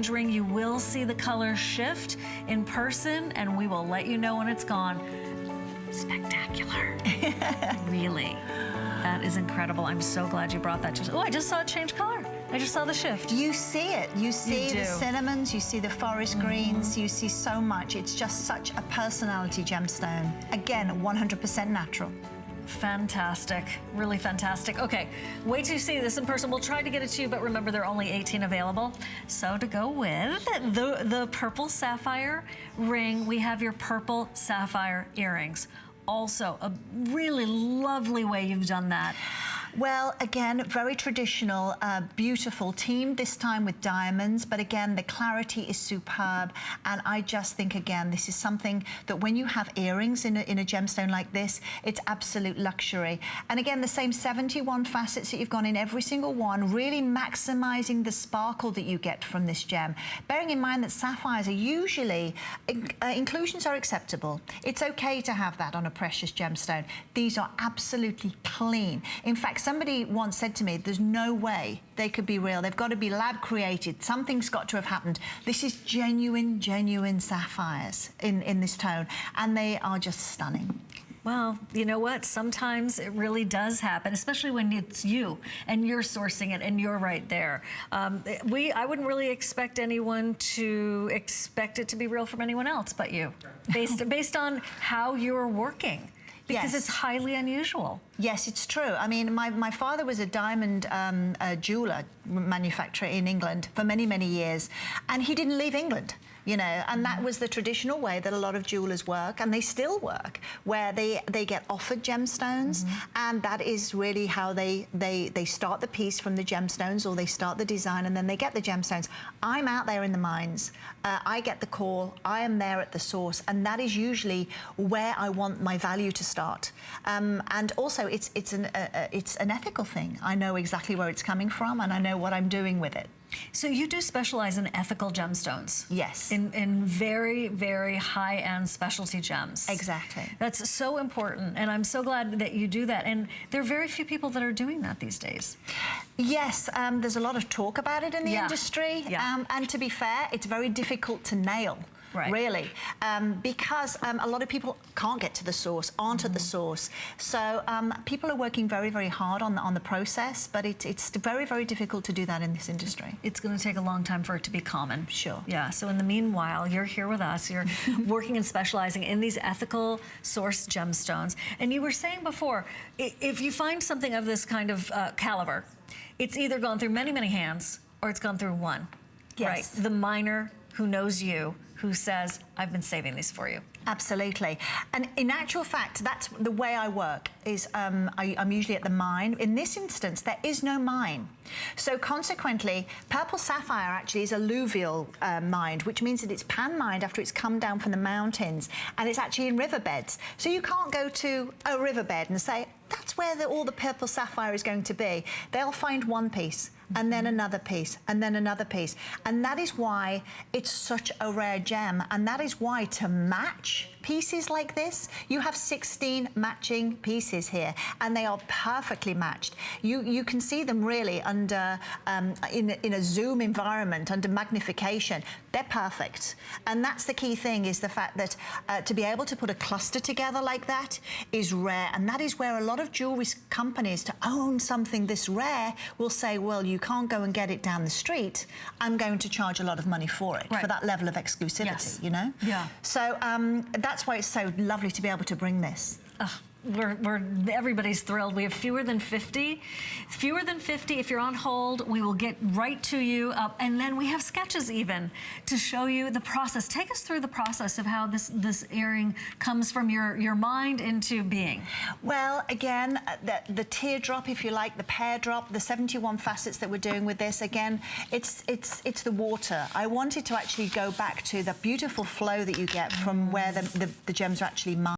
ring, you will see the color shift in person, and we will let you know when it's gone. Spectacular. Really. That is incredible. I'm so glad you brought that to us. Oh, I just saw it change color. I just saw the shift. You see it. You see the cinnamons, you see the forest greens, you see so much. It's just such a personality gemstone. Again, 100% natural. Fantastic, really fantastic. Okay, wait till you see this in person. We'll try to get it to you, but remember there are only 18 available. So to go with the purple sapphire ring, we have your purple sapphire earrings. Also, a really lovely way you've done that. Well, again, very traditional, beautiful, teamed this time with diamonds, but again, the clarity is superb, and I just think, again, this is something that when you have earrings in a gemstone like this, it's absolute luxury. And again, the same 71 facets that you've gone in every single one, really maximizing the sparkle that you get from this gem. Bearing in mind that sapphires are usually, inclusions are acceptable. It's okay to have that on a precious gemstone. These are absolutely clean. In fact, somebody once said to me, there's no way they could be real. They've got to be lab created. Something's got to have happened. This is genuine sapphires in this tone, and they are just stunning. Well, you know what? Sometimes it really does happen, especially when it's you and you're sourcing it and you're right there. I wouldn't really expect anyone to expect it to be real from anyone else but you, based on how you're working. Because it's highly unusual. Yes, it's true. I mean, my father was a diamond jeweler manufacturer in England for many, many years, and he didn't leave England. You know, and that was the traditional way that a lot of jewelers work, and they still work, where they get offered gemstones, and that is really how they start the piece from the gemstones, or they start the design and then they get the gemstones. I'm out there in the mines. I get the call. I am there at the source, and that is usually where I want my value to start. And also, it's an ethical thing. I know exactly where it's coming from, and I know what I'm doing with it. So you do specialize in ethical gemstones? Yes. In very, very high-end specialty gems. Exactly. That's so important, and I'm so glad that you do that. And there are very few people that are doing that these days. Yes, there's a lot of talk about it in the industry, and to be fair, it's very difficult to nail. Right. Really, because a lot of people can't get to the source, aren't at the source. So people are working very, very hard on the process, but it's very, very difficult to do that in this industry. It's going to take a long time for it to be common. Sure. Yeah, so in the meanwhile, you're here with us. You're working and specializing in these ethical source gemstones. And you were saying before, if you find something of this kind of caliber, it's either gone through many, many hands, or it's gone through one. Yes. Right? The miner who knows you, who says, I've been saving these for you. Absolutely. And in actual fact, that's the way I work, is I'm usually at the mine. In this instance, there is no mine. So consequently, purple sapphire actually is alluvial mined, which means that it's pan-mined after it's come down from the mountains, and it's actually in riverbeds. So you can't go to a riverbed and say, that's where all the purple sapphire is going to be. They'll find one piece, and then another piece, and then another piece. And that is why it's such a rare gem, and that is why to match pieces like this, you have 16 matching pieces here, and they are perfectly matched. You can see them really under in a zoom environment, under magnification. They're perfect, and that's the key thing, is the fact that to be able to put a cluster together like that is rare, and that is where a lot of jewelry companies, to own something this rare, will say, well, you can't go and get it down the street. I'm going to charge a lot of money for it, for that level of exclusivity, you know? Yeah. So that's why it's so lovely to be able to bring this. Everybody's thrilled. We have fewer than 50. Fewer than 50. If you're on hold, we will get right to you. And then we have sketches even to show you the process. Take us through the process of how this earring comes from your mind into being. Well, again, the teardrop, if you like, the pear drop, the 71 facets that we're doing with this, again, it's the water. I wanted to actually go back to the beautiful flow that you get from where the gems are actually mined.